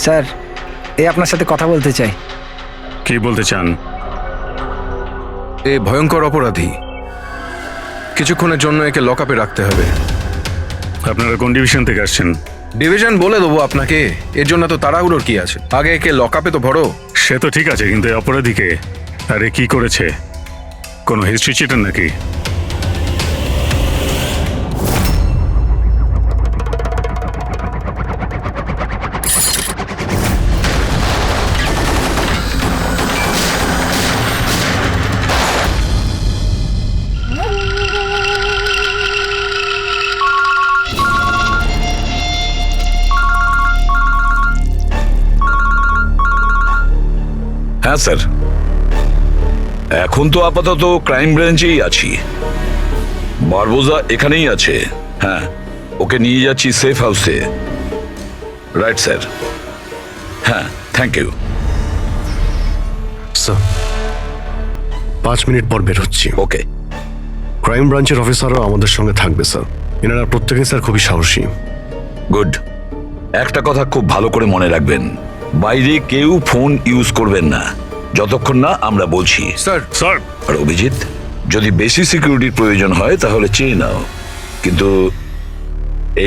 Sir, আপনার সাথে কথা বলতে চাই। কি বলতে চান? এ ভয়ঙ্কর অপরাধী, কিছুক্ষণের জন্য একে লকআপে রাখতে হবে। আপনারা কোন ডিভিশন থেকে আসছেন? ডিভিশন বলে দেবো আপনাকে, এর জন্য তো তাড়াহুড়োর কি আছে? আগে একে লকআপে তো ভরো। সে তো ঠিক আছে, কিন্তু এই অপরাধীকে, আরে কি করেছে? কোনো হিস্ট্রি চিটার নাকি? হ্যাঁ স্যার, এখন তো আপাতত ক্রাইম ব্রাঞ্চেই আছি। বারবোজা এখানেই আছে। হ্যাঁ, ওকে নিয়ে যাচ্ছি সেফ হাউসে। Right sir. হ্যাঁ, থ্যাংক ইউ স্যার। 5 মিনিট পর বের হচ্ছি। ওকে। ক্রাইম ব্রাঞ্চের অফিসারও আমাদের সঙ্গে থাকবে স্যার। এনারা প্রত্যেকে স্যার খুবই সাহসী। গুড। একটা কথা খুব ভালো করে মনে রাখবেন, বাইরে কেউ ফোন ইউজ করবেন না যতক্ষণ না আমরা বলছি। স্যার। স্যার, আর অভিজিৎ, যদি বেশি সিকিউরিটির প্রয়োজন হয় তাহলে চেয়ে নাও, কিন্তু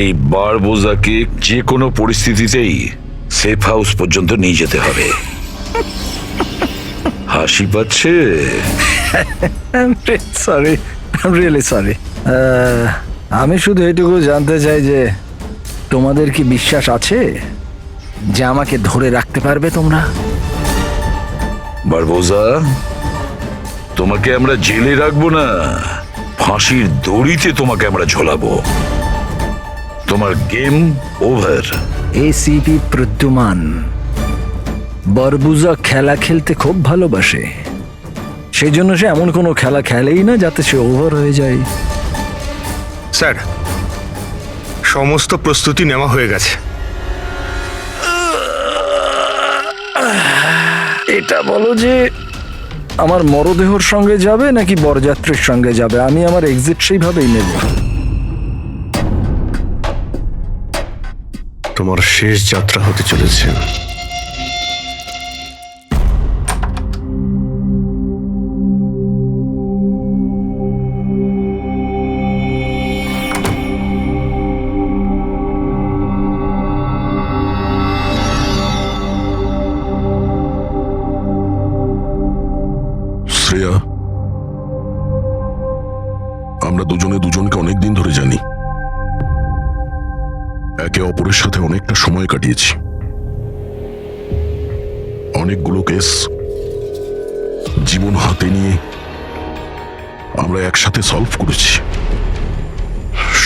এই বারবোজাকে যে কোনো পরিস্থিতিতেই সেফ হাউস পর্যন্ত নিয়ে যেতে হবে। হাসি পাচ্ছে? Sorry, really sorry. আমি শুধু এটুকু জানতে চাই যে তোমাদের কি বিশ্বাস আছে যে আমাকে ধরে রাখতে পারবে তোমরা? বারবোজা, তোমাকে আমরা জেলে রাখবো না, ফাঁসির দড়িতে তোমাকে আমরা ঝোলাবো। তোমার গেম ওভার। এসিপি প্রদ্যুমান বারবোজা খেলা খেলতে খুব ভালোবাসে, সেই জন্য সে এমন কোনো খেলা খেলেই না যাতে সে ওভার হয়ে যায়। স্যার, সমস্ত প্রস্তুতি নেওয়া হয়ে গেছে। এটা বলো যে আমার মরদেহর সঙ্গে যাবে নাকি বরযাত্রীর সঙ্গে যাবে? আমি আমার এক্সিট সেইভাবেই নেব। তোমার শেষ যাত্রা হতে চলেছে। শ্রেয়া, আমরা দুজনে দুজনকে অনেকদিন ধরে জানি, একে অপরের সাথে অনেকটা সময় কাটিয়েছি। অনেকগুলো কেস জীবন হাতে নিয়ে আমরা একসাথে সলভ করেছি।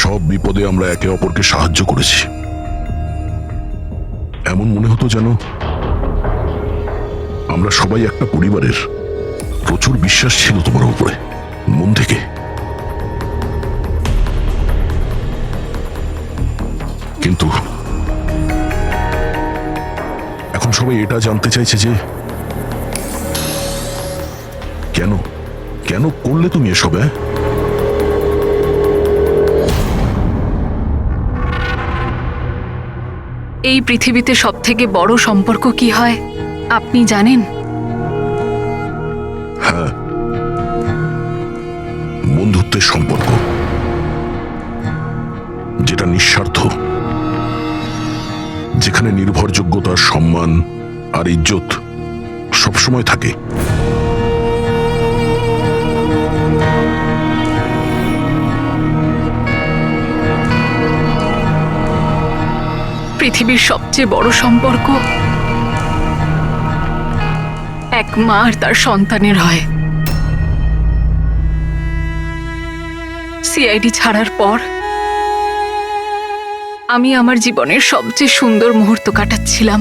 সব বিপদে আমরা একে অপরকে সাহায্য করেছি। এমন মনে হতো যেন আমরা সবাই একটা পরিবারের। প্রচুর বিশ্বাস ছিল তোমার উপরে, মন থেকে। কিন্তু এখন সবাই এটা জানতে চাইছে যে কেন কেন করলে তুমি এসব? এই পৃথিবীতে সবথেকে বড় সম্পর্ক কি হয় আপনি জানেন? হ্যাঁ, বন্ধুত্বের সম্পর্ক, যেটা নিঃস্বার্থ, যেখানে নির্ভরযোগ্যতা, সম্মান আর ইজ্জত সবসময় থাকে। পৃথিবীর সবচেয়ে বড় সম্পর্ক এক মা আর তার সন্তানের হয়। সিআইডি ছাড়ার পর আমি আমার জীবনের সবচেয়ে সুন্দর মুহূর্ত কাটাচ্ছিলাম।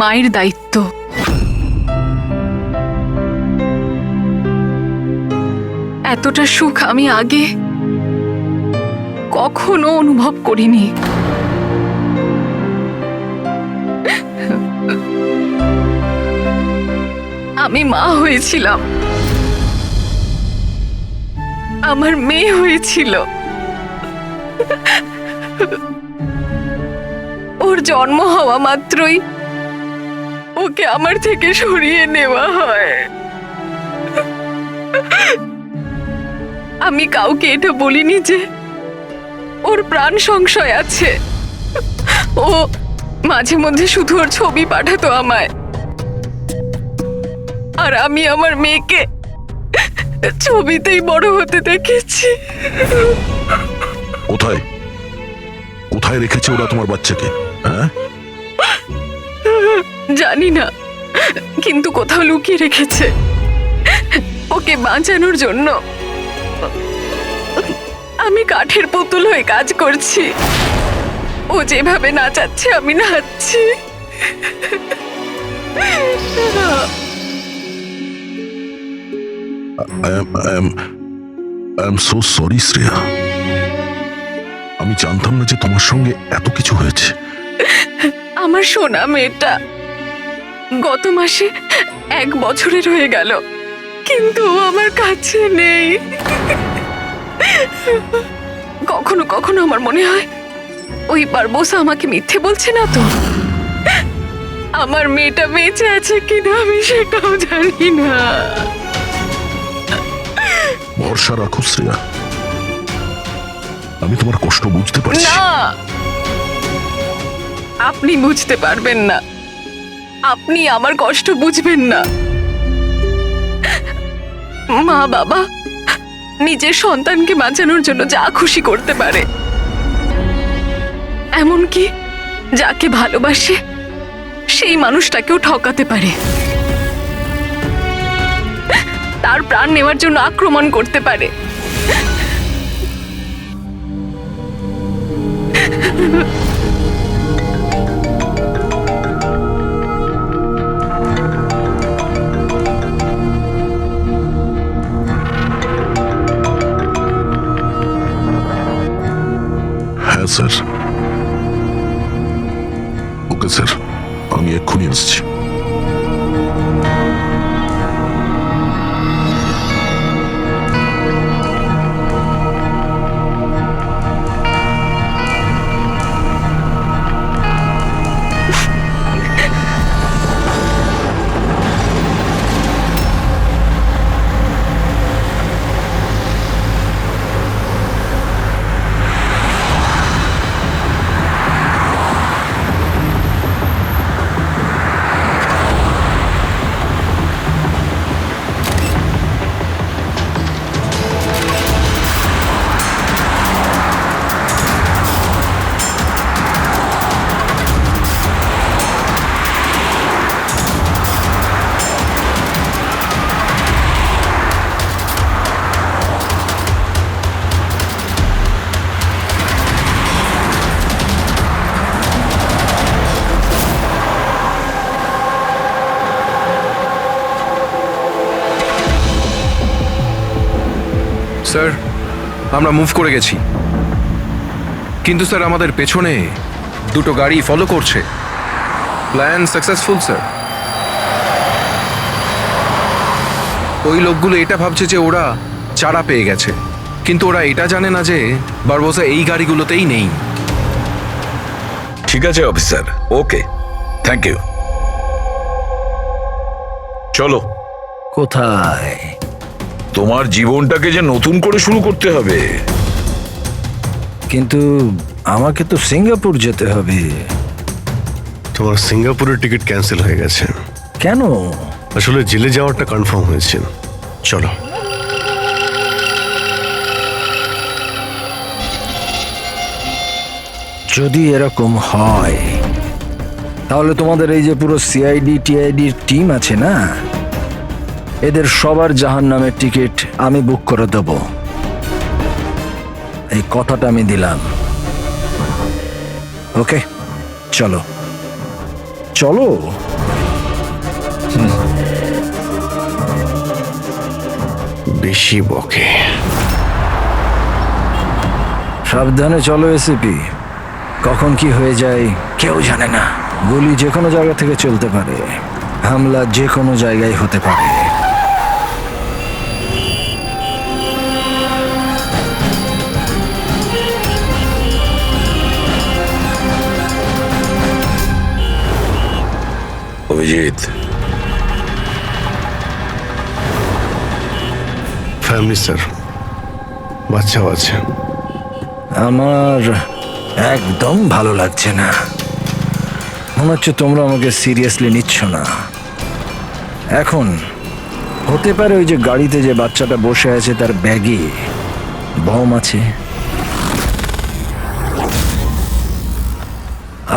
মায়ের দায়িত্ব, এতটা সুখ আমি আগে কখনো অনুভব করিনি। আমি মা হয়েছিলাম, আমার মেয়ে হয়েছিল, ওর জন্ম হওয়া মাত্রই ওকে আমার থেকে সরিয়ে নেওয়া হয়। আমি কাউকে এটা বলিনি যে ওর প্রাণ সংশয় আছে। ও মাঝে মধ্যে শুধু ওর ছবি পাঠাতো আমায়, আর আমি আমার মেয়েকে ছবিতেই বড় হতে দেখেছি। কোথায় কোথায় রেখেছে ওরা তোমার বাচ্চাকে? হ্যাঁ, জানি না, কিন্তু কোথাও লুকিয়ে রেখেছে ওকে বাঁচানোর জন্য। আমি কাঠের পুতুল হয়ে কাজ করছি, ও যেভাবে নাচাচ্ছে আমি নাচছি। I am so sorry Shreya. আমি জানতাম না যে তোমার সঙ্গে এত কিছু হয়েছে। আমার সোনা মেয়েটা গত মাসে 1 বছরের হয়ে গেল, কিন্তু ও আমার কাছে নেই। কখনো কখনো আমার মনে হয় ওই বারবোসা আমাকে মিথ্যে বলছে না তো। আমার মেয়েটা বেঁচে আছে কিনা আমি সেটাও জানি না। ভরসা রাখো শ্রেয়া, আমি তোমার কষ্ট বুঝতে পারছি। না, আপনি বুঝতে পারবেন না, আপনি আমার কষ্ট বুঝবেন না। মা বাবা নিজের সন্তানকে বাঁচানোর জন্য যা খুশি করতে পারে, এমনকি যাকে ভালোবাসে সেই মানুষটাকেও ঠকাতে পারে, তার প্রাণ নেওয়ার জন্য আক্রমণ করতে পারে। হ্যাঁ স্যার। ওকে স্যার, আমি এক্ষুনি আসছি। স্যার, আমরা মুভ করে গেছি, কিন্তু স্যার আমাদের পেছনে 2টো গাড়ি ফলো করছে। Plan successful sir. ওই লোকগুলো এটা ভাবছে যে ওরা চারা পেয়ে গেছে, কিন্তু ওরা এটা জানে না যে বারবোসা এই গাড়িগুলোতেই নেই। ঠিক আছে অফিসার, ওকে, থ্যাংক ইউ। চলো, কোথায়? তোমার জীবনটাকে যে নতুন করে শুরু করতে হবে। কিন্তু আমাকে তো সিঙ্গাপুর যেতে হবে। তোমার সিঙ্গাপুরের টিকিট ক্যান্সেল হয়ে গেছে। কেন? আসলে জেলে যাওয়াটা কনফার্ম হয়েছে। চলো। যদি এরকম হয় তাহলে তোমাদের এই যে পুরো সিআইডি টিআইডির টিম আছে না, এদের সবার জাহান্নামের টিকিট আমি বুক করে দেব। এই কথাটা আমি দিলাম। ওকে, চলো চলো। বেশি বকে। সাবধানে চলো এসিপি, কখন কি হয়ে যায় কেউ জানে না। গুলি যে কোনো জায়গা থেকে চলতে পারে, হামলা যে কোনো জায়গায় হতে পারে। অভিজিৎ, ফ্যামিলি স্যার, বাচ্চাও আছে। আমার একদম ভালো লাগছে না। মনে হচ্ছে তোমরা আমাকে সিরিয়াসলি নিচ্ছ না। এখন হতে পারে ওই যে গাড়িতে যে বাচ্চাটা বসে আছে তার ব্যাগে বম আছে।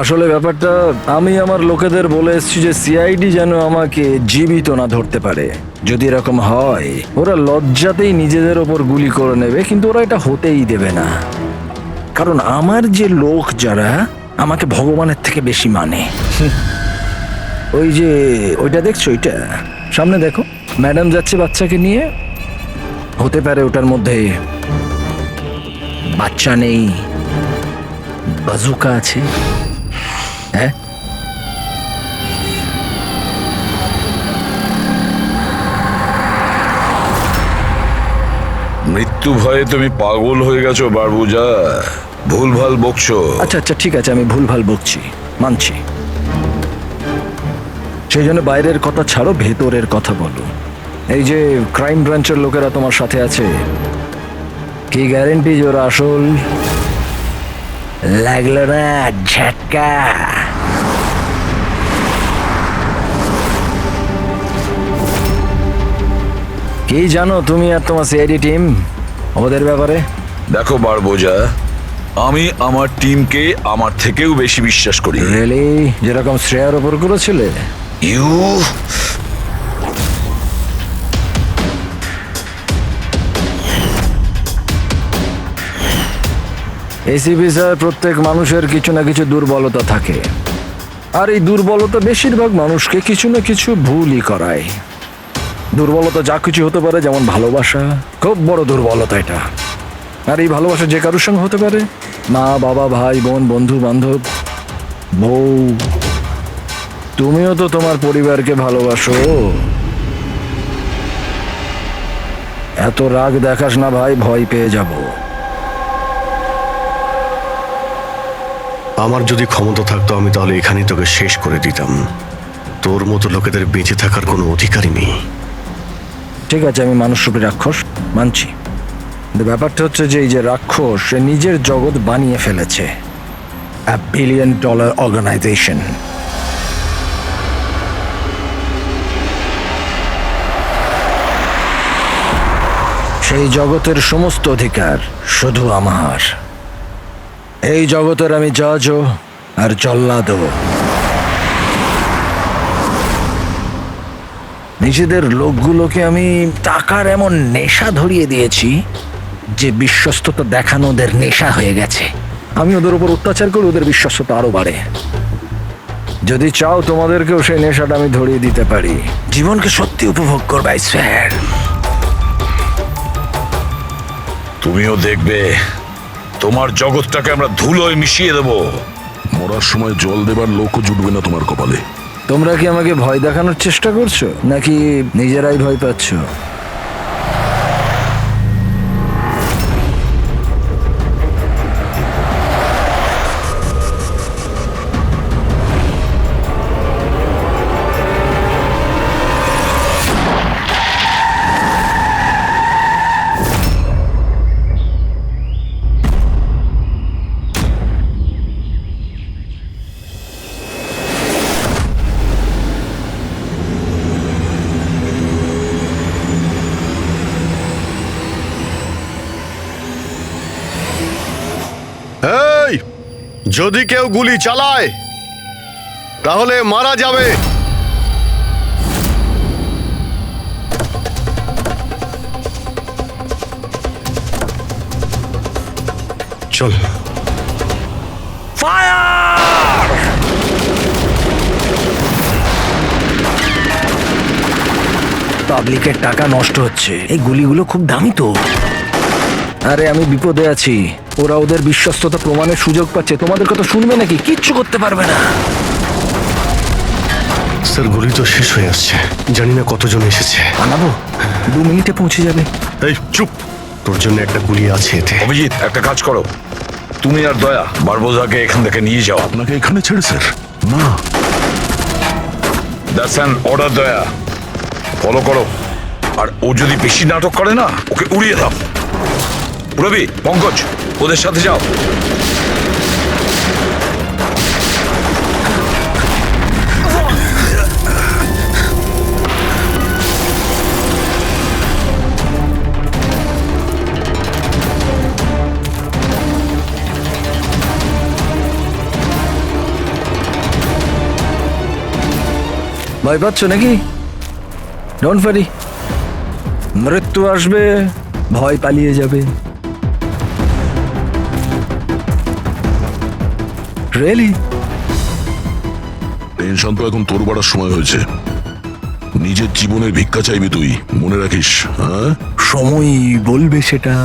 আসলে ব্যাপারটা আমি আমার লোকেদের বলে এসেছি যে সিআইডি যেন আমাকে জীবিত না ধরতে পারে। যদি এরকম হয় ওরা লজ্জাতেই নিজেদের ওপর গুলি করে নেবে, কিন্তু ওরা এটা হতেই দেবে না। কারণ আমার যে লোক যারা আমাকে ভগবানের থেকে বেশি মানে। ওই যে ওইটা দেখছো, ওইটা সামনে দেখো, ম্যাডাম যাচ্ছে বাচ্চাকে নিয়ে। হতে পারে ওটার মধ্যে বাচ্চা নেই, বাজুকা আছে। হ্যাঁ, মৃত্যু ভয়ে তুমি পাগল হয়ে গেছো বারবুজা, ভুলভাল বকছো। আচ্ছা আচ্ছা ঠিক আছে, আমি ভুলভাল বকছি, মানছি। সেই জন্য বাইরের কথা ছাড়ো, ভেতরের কথা বলো। এই যে ক্রাইম ব্রাঞ্চের লোকেরা তোমার সাথে আছে, কি গ্যারেন্টি যে ওরা আসল? লাগলো না ঝটকা? কি জানো তুমি আর তোমার সিআইডি টিম ওদের ব্যাপারে? দেখো বারবোজা, আমি আমার টিমকে আমার থেকেও বেশি বিশ্বাস করি। রিয়েলি? যেরকম শ্রেয়ার ওপর করেছিলে? ইউ এসিপি স্যার, প্রত্যেক মানুষের কিছু না কিছু দুর্বলতা থাকে, আর এই দুর্বলতা বেশিরভাগ মানুষকে কিছু না কিছু ভুলই করায়। দুর্বলতা যা কিছু হতে পারে, যেমন ভালোবাসা, খুব বড় দুর্বলতা এটা। আর এই ভালোবাসা যে কারোর সঙ্গে হতে পারে, মা বাবা, ভাই বোন, বন্ধু বান্ধব, বউ। তুমিও তো তোমার পরিবারকে ভালোবাসো। এত রাগ দেখাস না ভাই, ভয় পেয়ে যাব। আমার যদি ক্ষমতা থাকতো আমি তাহলে এখানেই তোকে শেষ করে দিতাম। তোর মতো লোকেদের বেঁচে থাকার কোনো অধিকারই নেই। ঠিক আছে, আমি মানুষ রূপী রাক্ষস মানছি, কিন্তু ব্যাপারটা হচ্ছে যে এই যে রাক্ষস, সে নিজের জগৎ বানিয়ে ফেলেছে, $1 বিলিয়ন অর্গানাইজেশন। সেই জগতের সমস্ত অধিকার শুধু আমার। এই জগতের আমি জজও আর জল্লাদও। নিজেদের লোকগুলোকে আমি টাকার এমন নেশা ধরিয়ে দিয়েছি যে বিশ্বস্ততা দেখানো ওদের নেশা হয়ে গেছে। আমি ওদের উপর অত্যাচার করে ওদের বিশ্বস্ততা আরো বাড়ে। যদি চাও তোমাদেরকেও সেই নেশাটা আমি ধরিয়ে দিতে পারি। জীবনকে সত্যি উপভোগ করবে স্যার। তুমিও দেখবে তোমার জগৎটাকে আমরা ধুলোয় মিশিয়ে দেবো। মরার সময় জল দেবার লোকও জুটবে না তোমার কপালে। তোমরা কি আমাকে ভয় দেখানোর চেষ্টা করছো, নাকি নিজেরাই ভয় পাচ্ছ? এই, যদি কেউ গুলি চালায় তাহলে মারা যাবে। চল। পাবলিকের টাকা নষ্ট হচ্ছে, এই গুলিগুলো খুব দামি তো। আরে আমি বিপদে আছি, ওরা ওদের বিশ্বস্ততা প্রমাণের সুযোগ পাচ্ছে। তোমাদের কথা শুনবে নাকি? কিচ্ছু করতে পারবে না। স্যার, গুলি তো শেষ হয়ে আসছে, জানি না কতজন এসেছে। আনাবো, 2 মিনিটে পৌঁছে যাবে। এই চুপ, তোর জন্য একটা গুলি আছে এতে। অভিজিৎ, একটা কাজ করো, তুমি আর দয়া বারবোজাকে এখান থেকে নিয়ে যাও। আপনাকে এখানে ছেড়ে স্যার? না, দ্যাটস অ্যান অর্ডার দয়া, ফলো করো। আর ও যদি বেশি নাটক করে না, ওকে উড়িয়ে দাও। রবি, পঙ্কজ, ওদের সাথে যাও। ভয় পাচ্ছ নাকি? ডোন্ট ওয়ারি, মৃত্যু আসবে, ভয় পালিয়ে যাবে। রিয়েলি? টেনশন তো এখন তোর বাড়ার সময় হয়েছে। নিজের জীবনের ভিক্ষা চাইবি তুই, মনে রাখিস। হ্যাঁ, সময় বলবে সেটা।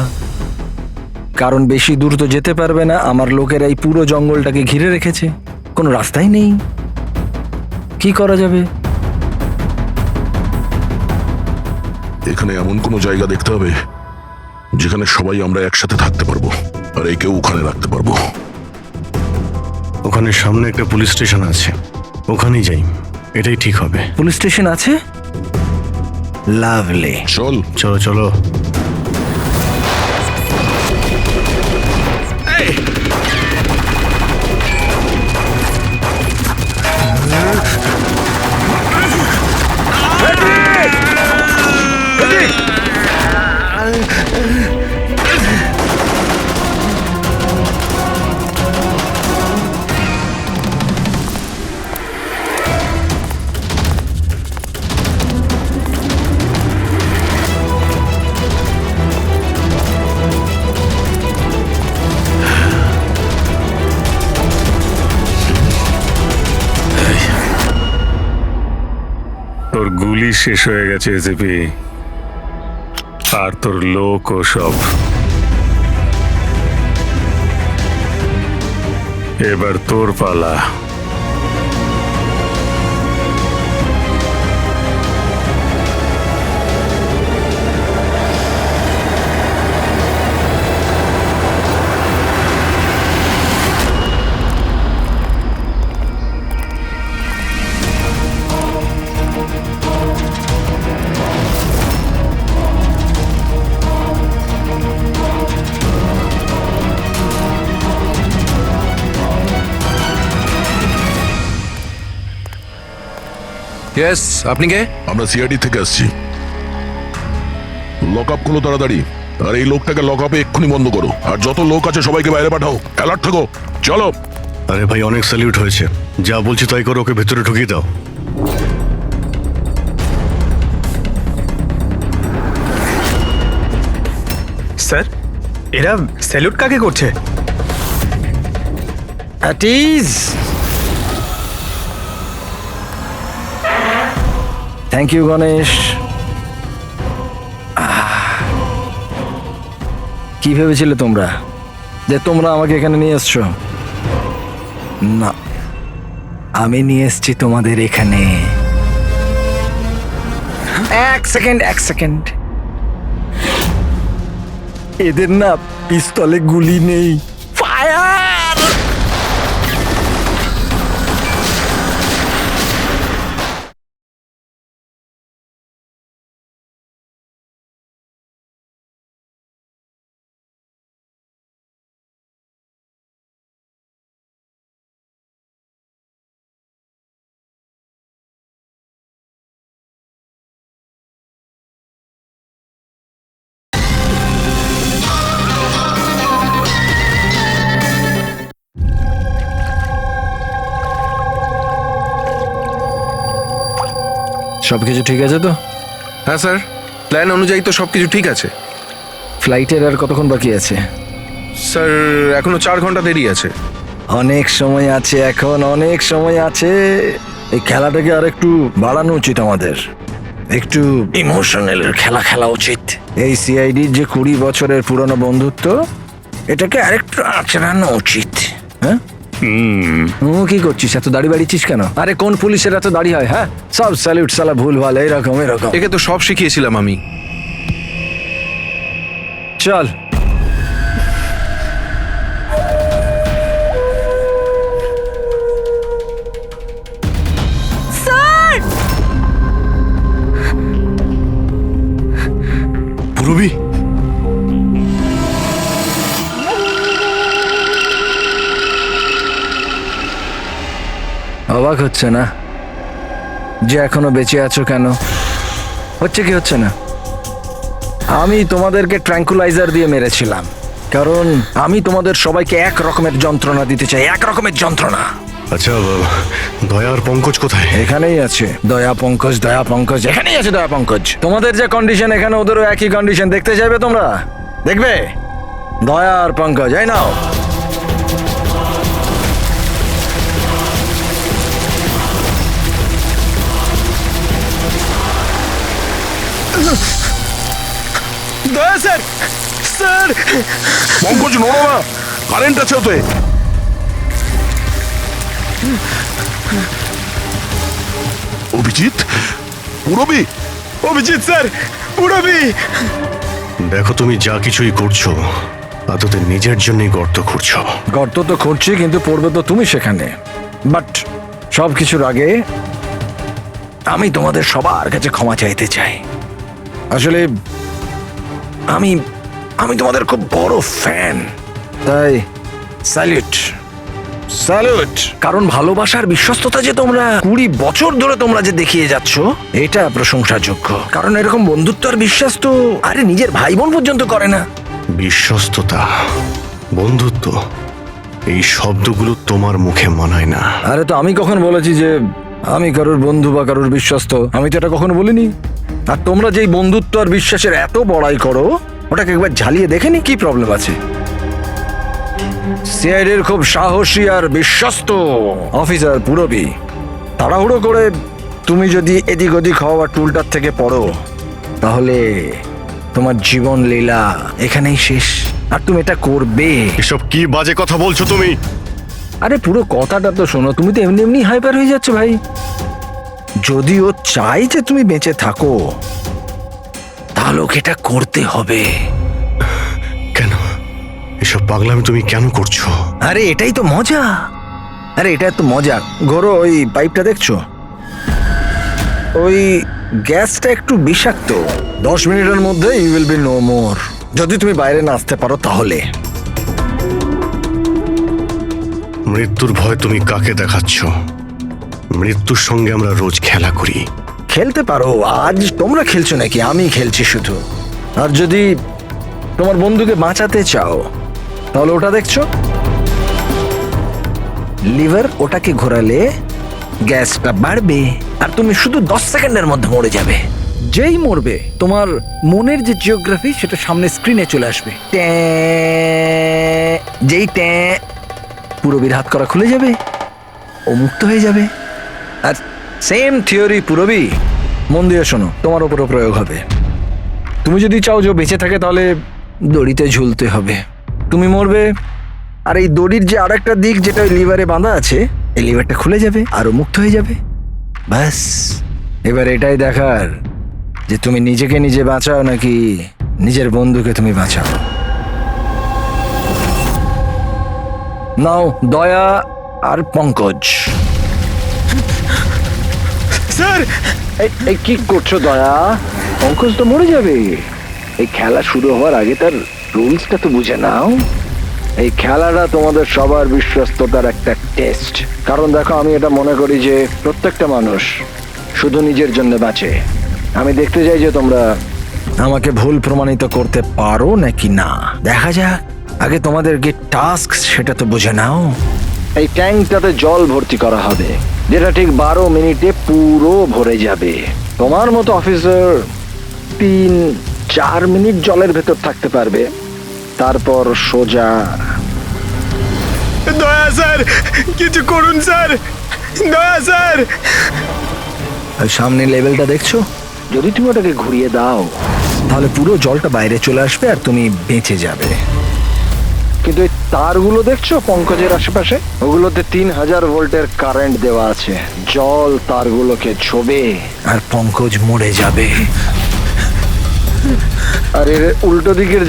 কারণ বেশি দূর তো যেতে পারবে না, আমার লোকেরা এই পুরো জঙ্গলটাকে ঘিরে রেখেছে, কোনো রাস্তাই নেই। কি করা যাবে? এখানে এমন কোনো জায়গা দেখতে হবে যেখানে সবাই আমরা একসাথে থাকতে পারবো, আর একেও ওখানে রাখতে পারবো। ওখানে সামনে একটা পুলিশ স্টেশন আছে, ওখানেই যাই, এটাই ঠিক হবে। পুলিশ স্টেশন আছে? লাভলি। চল। চলো চলো। তোর গুলি শেষ হয়ে গেছে এসিপি, আর তোর লোক ও সব। এবার তোর পালা। ইয়েস, আপনি কে? আমরা সিআইডি থেকে আসছি। লক আপ খুলো তাড়াতাড়ি, আর এই লোকটাকে লক আপে এক্ষুনি বন্ধ করো, আর যত লোক আছে সবাইকে বাইরে পাঠাও। অ্যালার্ট থাকো, চলো। আরে ভাই, অনেক স্যালিউট হয়েছে, যা বলছি তাই করো, ওকে ভেতরে ঢুকিয়ে দাও। স্যার, এরা স্যালুট কাকে করছে? Thank you Ganesh. কি ভেবেছিলে তোমরা যে তোমরা আমাকে এখানে নিয়ে এসছো? না, আমি নিয়ে এসছি তোমাদের এখানে। এক সেকেন্ড। এদের না পিস্তলে গুলি নেই। ফায়ার! সবকিছু ঠিক আছে তো? হ্যাঁ স্যার, প্ল্যান অনুযায়ী তো সবকিছু ঠিক আছে। ফ্লাইটের আর কতক্ষণ বাকি আছে? স্যার, এখনো 4 ঘন্টা দেরি আছে। অনেক সময় আছে, এখন অনেক সময় আছে। এই খেলাটাকে আর একটু বাড়ানো উচিত আমাদের, একটু ইমোশনাল খেলা উচিত। এই সিআইডির যে 20 বছরের পুরনো বন্ধুত্ব, এটাকে আরেকটু আচড়ানো উচিত। হ্যাঁ, কি করছিস? এত দাড়ি বাড়িছিস কেন? আরে কোন পুলিশের এত দাড়ি হয়? হ্যাঁ, সব স্যালুট সালা ভুল ভাল এরকম। একে তো সব শিখিয়েছিলাম আমি। চল। স্যার! অবাক হচ্ছে না যে এখনো বেঁচে আছো কেন? হচ্ছে কি হচ্ছে না? আমি তোমাদেরকে ট্র্যাঙ্কুলাইজার দিয়ে মেরেছিলাম, কারণ আমি তোমাদের সবাইকে এক রকমের যন্ত্রণা দিতে চাই, এক রকমের যন্ত্রণা। আচ্ছা, দয়া আর পঙ্কজ কোথায়? এখানেই আছে দয়া পঙ্কজ, এখানেই আছে দয়া পঙ্কজ। তোমাদের যে কন্ডিশন, এখানে ওদেরও একই কন্ডিশন। দেখতে চাইবে তোমরা? দেখবে? দয়া আর পঙ্কজ, এই নাও। দয়া স্যার, স্যার পঙ্কজ নড়ো না, কারেন্ট আছে ওতে। অভিজিৎ, পুরবি, অভিজিৎ স্যার, পুরবি। দেখো, তুমি যা কিছুই করছো তা তোদের নিজের জন্যই গর্ত খুঁড়ছো। গর্ত তো খুঁড়ছি, কিন্তু পড়বে তো তুমি সেখানে। বাট সব কিছুর আগে আমি তোমাদের সবার কাছে ক্ষমা চাইতে চাই। আসলে আমি আমি তোমাদের খুব বড় ফ্যান, তাই স্যালুট। কারণ ভালোবাসার বিশ্বস্ততা যে তোমরা 20 বছর ধরে তোমরা যে দেখিয়ে যাচ্ছ, এটা প্রশংসাযোগ্য। কারণ এরকম বন্ধুত্ব আর বিশ্বাস তো আরে নিজের ভাই বোন পর্যন্ত করে না। বিশ্বস্ততা, বন্ধুত্ব, এই শব্দগুলো তোমার মুখে মানায় না। আরে তো আমি কখন বলেছি যে আমি কারোর বন্ধু বা কারোর বিশ্বস্ত? আমি তো এটা কখনো বলিনি। আর তোমরা যেই বন্ধুত্ব আর বিশ্বাসের এত বড়াই করো, ওটাকে একবার ঝালিয়ে দেখেনি কি প্রবলেম আছে? সিআইডির খুব সাহসী আর বিশ্বস্ত অফিসার পুরবি, তাড়াহুড়ো করে তুমি যদি এদিক ওদিক হওয়া টুলটার থেকে পড়ো, তাহলে তোমার জীবন লীলা এখানেই শেষ। আর তুমি এটা করবে। এসব কি বাজে কথা বলছো তুমি? আরে পুরো কথাটা তো শোনো। তুমি তো এমনি এমনি হাইপার হয়ে যাচ্ছ ভাই। যদি ও চাই যে তুমি বেঁচে থাকো, তাহলে ওকে এটা করতে হবে। কেন এসব পাগলামি তুমি কেন করছো? আরে এটাই তো মজা। এটা তো মজা। ঘোরো, ওই পাইপটা দেখছো? ওই গ্যাসটা একটু বিষাক্ত। 10 মিনিটের মধ্যে you will be no more. যদি তুমি বাইরে না আসতে পারো তাহলে। মৃত্যুর ভয় তুমি কাকে দেখাচ্ছ? মৃত্যুর সঙ্গে আমরা রোজ খেলা করি। খেলতে পারো। আজ তোমরা খেলছো নাকি? আমি খেলছি শুধু। আর যদি তোমার বন্ধুকে বাঁচাতে চাও, তাহলে ওটা দেখছো লিভার, ওটাকে ঘোরালে গ্যাসটা বাড়বে আর তুমি শুধু 10 সেকেন্ডের মধ্যে মরে যাবে। যেই মরবে, তোমার মনের যে জিওগ্রাফি সেটা সামনে স্ক্রিনে চলে আসবে। যেই পুরবীর হাত করা খুলে যাবে, ও মুক্ত হয়ে যাবে। আর সেম থিওরি পুরবি, মন দিয়ে শোনো, তোমার উপরও প্রয়োগ হবে। তুমি যদি চাও যে ও বেঁচে থাকে, তাহলে দড়িতে ঝুলতে হবে। তুমি মরবে, আর এই দড়ির যে আরেকটা দিক যেটা লিভারে বাঁধা আছে, এই লিভারটা খুলে যাবে আর ও মুক্ত হয়ে যাবে। ব্যাস, এবার এটাই দেখার যে তুমি নিজেকে নিজে বাঁচাও নাকি নিজের বন্ধুকে তুমি বাঁচাও। নাও দয়া আর পঙ্কজ। স্যার, এই কি করছো দয়া? পঙ্কজ তো মরে যাবে। এই খেলা শুরু হওয়ার আগে তার রুলসটা তো বুঝে নাও। এই খেলাটা তোমাদের সবার বিশ্বস্ততার একটা টেস্ট। কারণ দেখো, আমি এটা মনে করি যে প্রত্যেকটা মানুষ শুধু নিজের জন্য বাঁচে। আমি দেখতে চাই যে তোমরা আমাকে ভুল প্রমাণিত করতে পারো নাকি না। দেখা যাক। আগে তোমাদেরকে টাস্ক সেটা তো বুঝে নাও। এই ট্যাঙ্কটাতে জল ভর্তি করা হবে, যেটা ঠিক 12 মিনিটে পুরো ভরে যাবে। তোমার মতো অফিসার 3-4 মিনিট জলের ভেতর থাকতে পারবে, তারপর সোজা। দয়া স্যার, কিছু করুন স্যার, দয়া স্যার। সামনে লেভেলটা দেখছো? যদি তুমি ওটাকে ঘুরিয়ে দাও, তাহলে পুরো জলটা বাইরে চলে আসবে আর তুমি বেঁচে যাবে। কিন্তু এই তারগুলো দেখছো পঙ্কজের আশেপাশে, ওগুলোতে 3000 ভোল্টের কারেন্ট দেওয়া আছে। জল তারগুলোকে ছোবে আর পঙ্কজ মরে যাবে। আর এর উল্টো দিকের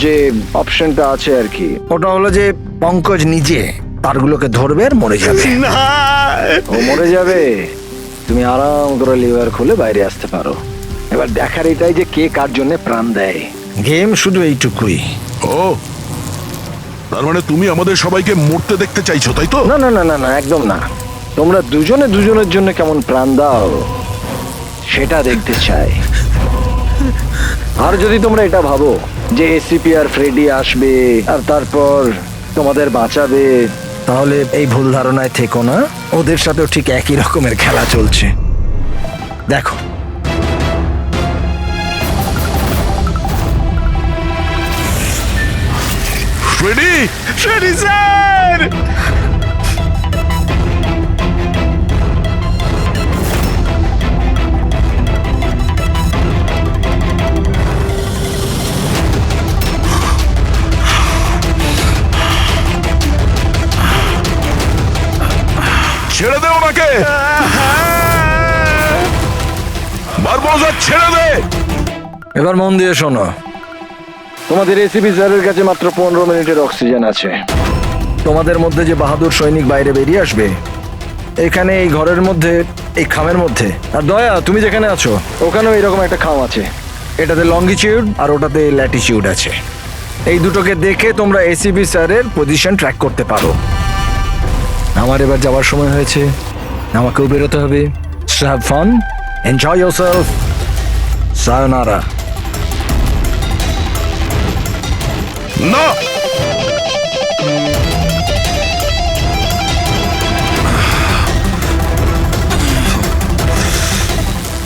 যে অপশনটা আছে আর কি, ওটা হলো যে পঙ্কজ নিজে তারগুলোকে ধরবে আর মরে যাবে। না, ও মরে যাবে, তুমি আরাম করে লিভার খুলে বাইরে আসতে পারো। এবার দেখার এটাই যে কে কার জন্য প্রাণ দেয়। গেম শুধু এইটুকুই। ও, তার মানে তুমি আমাদের সবাইকে মরতে দেখতে চাইছো, তাই তো? না না না না না, একদম না। তোমরা দুজনে দুজনের জন্য কেমন প্রাণ দাও সেটা দেখতে চাই। আর যদি তোমরা এটা ভাবো যে এসিপি আর ফ্রেডি আসবে আর তারপর তোমাদের বাঁচাবে, তাহলে এই ভুল ধারণায় থেকো না। ওদের সাথেও ঠিক একই রকমের খেলা চলছে। দেখো, ফ্রেডি, ফ্রেডি স্যার! ছেড়ে দে ওনাকে, বারবোজা ছেড়ে দে। এবার মন দিয়ে শোনো। তোমাদের এসিপি স্যারের কাছে মাত্র 15 মিনিটের অক্সিজেন আছে। তোমাদের মধ্যে যে বাহাদুর সৈনিক বাইরে বেরিয়ে আসবে, এখানে এই ঘরের মধ্যে, এই খামের মধ্যে। আর দয়া, তুমি যেখানে আছো ওখানেও এরকম একটা খাম আছে। এটাতে লঙ্গিটিউড আর ওটাতে ল্যাটিটিউড আছে। এই দুটোকে দেখে তোমরা এসিপি স্যারের পজিশন ট্র্যাক করতে পারো। আমার এবার যাওয়ার সময় হয়েছে, আমাকেও বেরোতে হবে। So have fun, enjoy yourself, sayonara. না,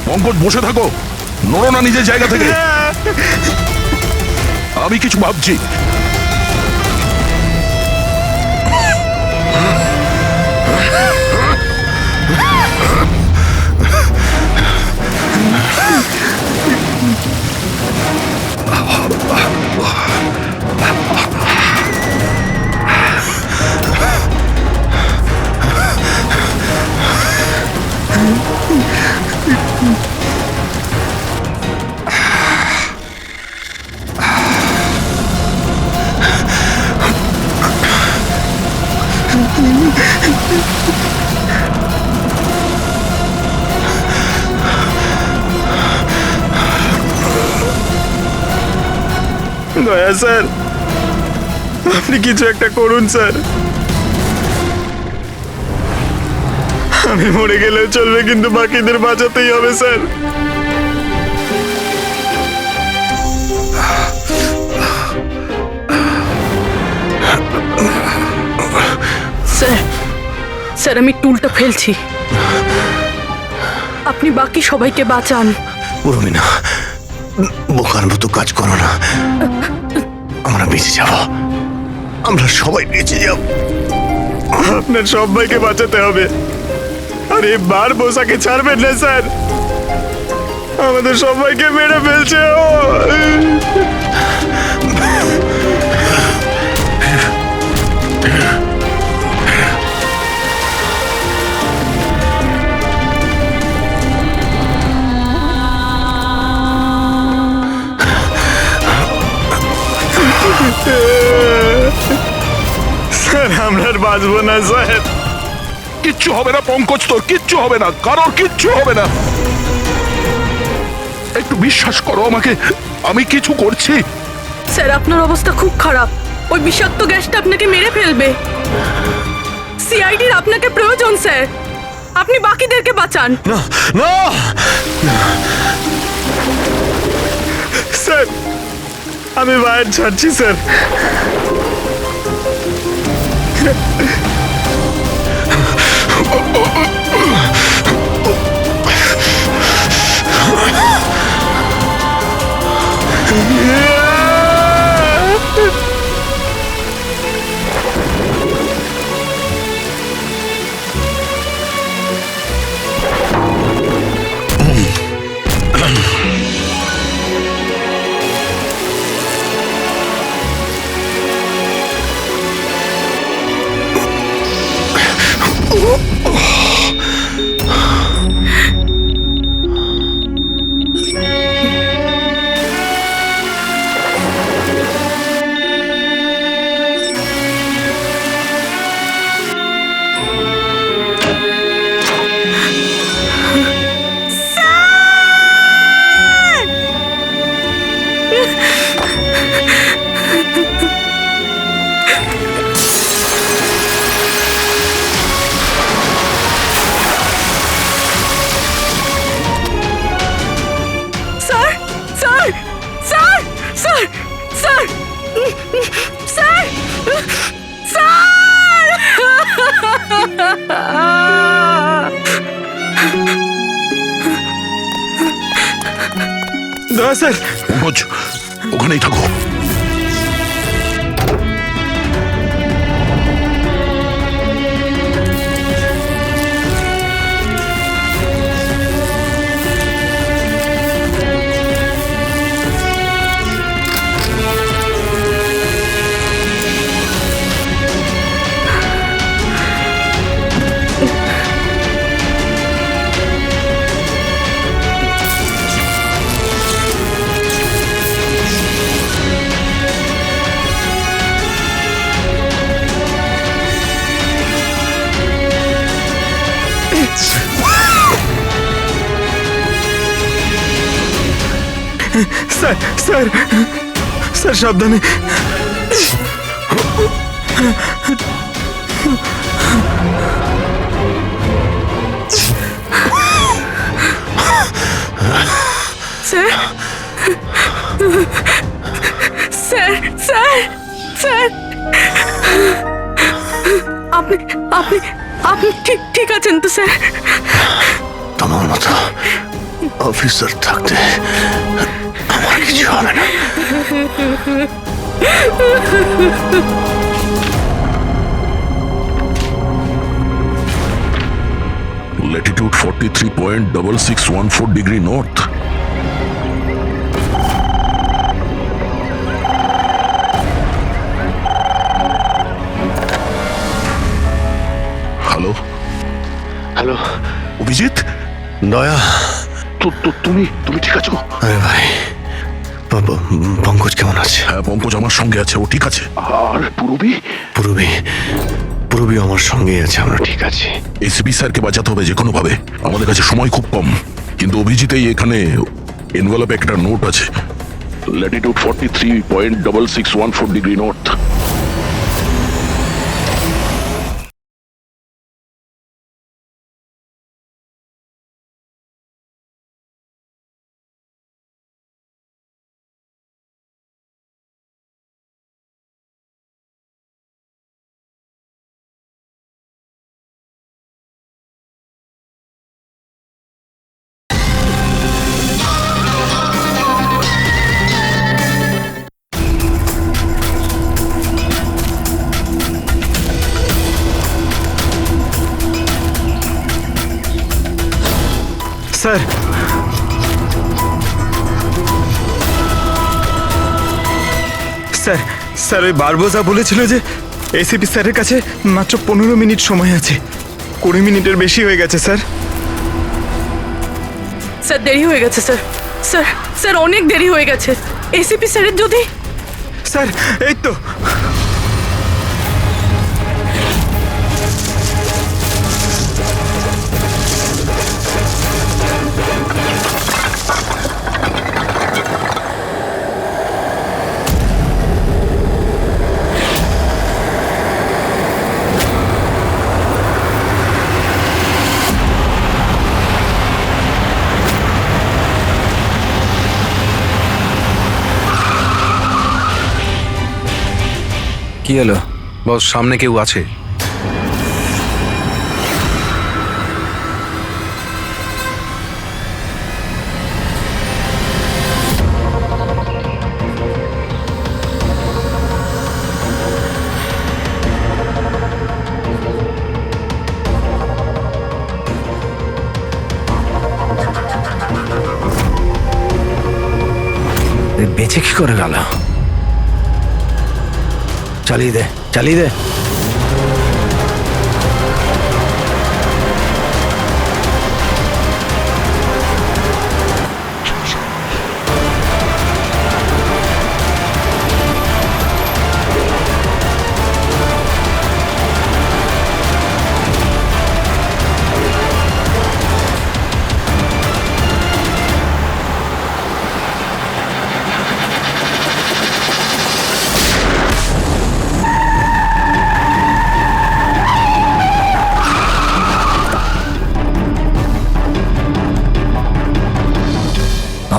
পঙ্কজ বসে থাকো, নড়ো না নিজের জায়গা থেকে। আমি কিছু ভাবছি। দয়া স্যার, আপনি কিছু একটা করুন স্যার। আমি মরে গেলেও চলবে, কিন্তু বাকিদের বাঁচাতেই হবে স্যার। স্যার, স্যার আমি টুলটা ফেলছি, আপনি বাকি সবাইকে বাঁচান। উর্মিনা, বোকার মতো কাজ করো না। আমরা বেঁচে যাব, আমরা সবাই বেঁচে যাব। আপনার সবাইকে বাঁচাতে হবে। আর এই বারবোসাকে ছাড়বেন না স্যার, আমাদের সবাইকে মেরে ফেলছে ও। স্যার আমরা আর বাঁচবো না স্যার। কিচ্ছু হবে না পঙ্কজ, তোর কিচ্ছু হবে না, কারোর কিচ্ছু হবে না। একটু বিশ্বাস করো আমাকে, আমি কিছু করছি। স্যার আপনার অবস্থা খুব খারাপ, ওই বিষাক্ত গ্যাসটা আপনাকে মেরে ফেলবে। সিআইডির আপনাকে প্রয়োজন স্যার, আপনি বাকিদেরকে বাঁচান। না না, স্যার আমি বাইরে ছাড়ছি স্যার। স্যার দয়া স্যার। পঙ্কজ ওখানেই থাকো। স্যার স্যার স্যার সাবধানে। স্যার স্যার স্যার স্যার আপনি আপনি আপনি ঠিক ঠিক আছেন তো স্যার? তোমার মতো অফিসার থাকতে আমার কিছু হবে না। Latitude 43.6614 degree north. Hello hello Abhijit, দয়া। তুমি ঠিক আছো? আরে ভাই, পঙ্কজ কেমন আছে? হ্যাঁ, পঙ্কজ আমার সঙ্গে আছে, ও ঠিক আছে। আর পূরবী? পূরবী আমার সঙ্গেই আছে, আমরা ঠিক আছি। এসিপি স্যারকে বাঁচাতে হবে যে কোনো ভাবে। আমাদের কাছে সময় খুব কম, কিন্তু অভিজিতেই এখানে এনভেলপে একটা নোট আছে, Latitude 43.6614 degree north. Sir sir sir ওই বারবোজা বলেছিল যে এসিপি স্যারের কাছে মাত্র 15 মিনিট সময় আছে। 20 মিনিটের বেশি হয়ে গেছে স্যার। স্যার দেরি হয়ে গেছে স্যার। স্যার স্যার অনেক দেরি হয়ে গেছে। এসিপি স্যারের যদি স্যার এই তো। কি হলো? বস, সামনে কেউ আছে। বেঁচে কি করে গেল? চালিয়ে দে, চালিয়ে দে।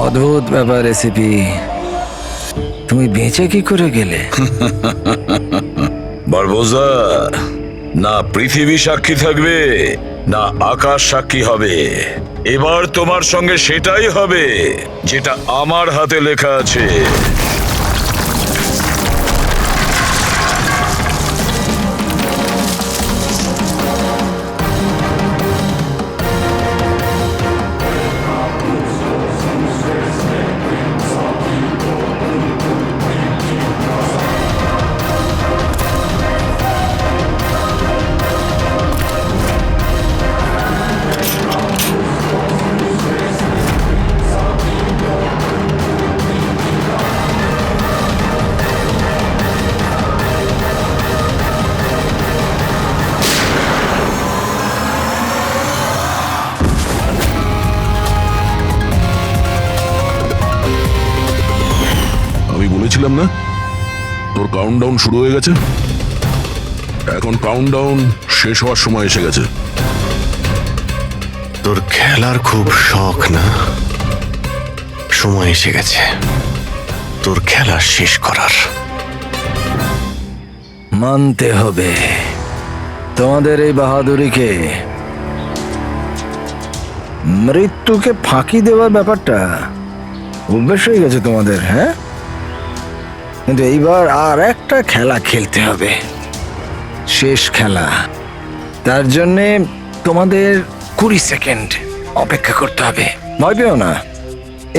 অদ্ভুত ব্যাপার এসিপি। তুমি বেঁচে কি করে গেলে? বারবোজা, না পৃথিবী সাক্ষী থাকবে না আকাশ সাক্ষী হবে। এবার তোমার সঙ্গে সেটাই হবে যেটা আমার হাতে লেখা আছে। আমি বলেছিলাম না তোর কাউন্টডাউন শুরু হয়ে গেছে। এখন কাউন্টডাউন শেষ হওয়ার সময় এসে গেছে। তোর খেলার খুব শখ না? সময় এসে গেছে তোর খেলা শেষ করার। মানতে হবে তোমাদের এই বাহাদুরিকে। মৃত্যুকে ফাঁকি দেওয়ার ব্যাপারটা অভ্যেস হয়ে গেছে তোমাদের, হ্যাঁ? কিন্তু এইবার আর একটা খেলা খেলতে হবে, শেষ খেলা। তার জন্যে তোমাদের 20 সেকেন্ড অপেক্ষা করতে হবে। ভয় পেও না,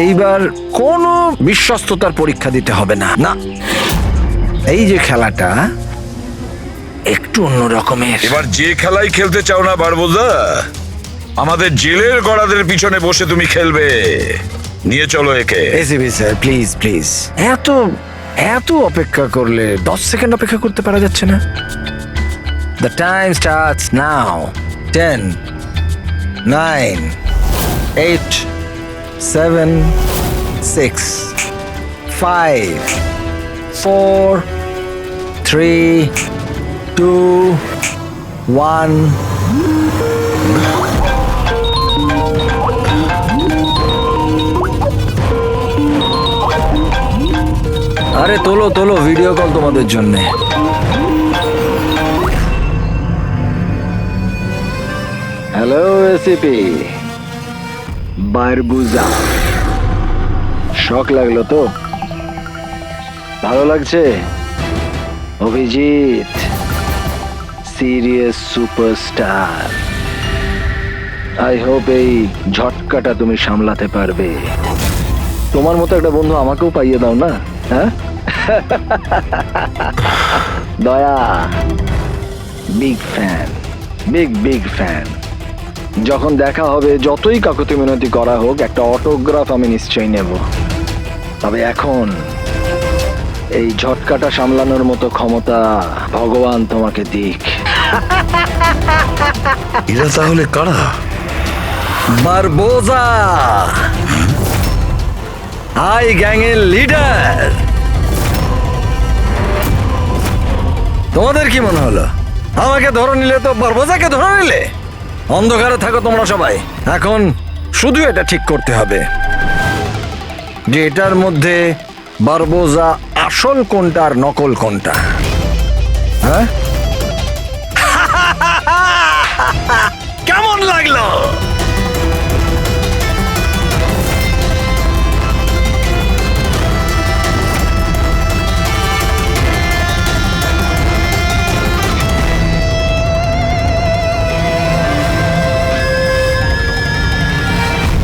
এইবার কোনো বিশ্বস্ততার পরীক্ষা দিতে হবে না। না, এই যে খেলাটা একটু অন্য রকমের। এবার যে খেলাই খেলতে চাও না বারবোজা, আমাদের জেলের গড়াদের পিছনে বসে তুমি খেলবে। নিয়ে চলো একে। এসিপি স্যার, প্লিজ প্লিজ, এত এত অপেক্ষা করলে 10 সেকেন্ড অপেক্ষা করতে পারা যাচ্ছে না? The time starts now. 10, 9, 8, 7, 6, 5, 4, 3, 2, 1. আরে তোলো তোলো, ভিডিও কল তোমাদের জন্য। হ্যালো এসিপি বারবুজা, শখ লাগলো তো? ভালো লাগছে? Abhijit serious superstar. I hope এই ঝটকাটা তুমি সামলাতে পারবে। তোমার মতো একটা বন্ধু আমাকেও পাইয়ে দাও না, হ্যাঁ? দয়া বিগ ফ্যান, বিগ ফ্যান। যখন দেখা হবে, যতই কাকুতি মিনতি করা হোক, একটা অটোগ্রাফ আমি নিশ্চয়ই নেব। তবে এখন এই ঝটকাটা সামলানোর মতো ক্ষমতা ভগবান তোমাকে দিক। এরা তাহলে কারা? বারবোজা, আই গ্যাংয়ের লিডার। তোমাদের কি মনে হলো আমাকে ধরে নিলে তো বারবোজাকে ধরে নিলে? অন্ধকারে থাকো তোমরা সবাই। এখন শুধু এটা ঠিক করতে হবে যে এটার মধ্যে বারবোজা আসল কোনটা আর নকল কোনটা। হ্যাঁ, কেমন লাগলো?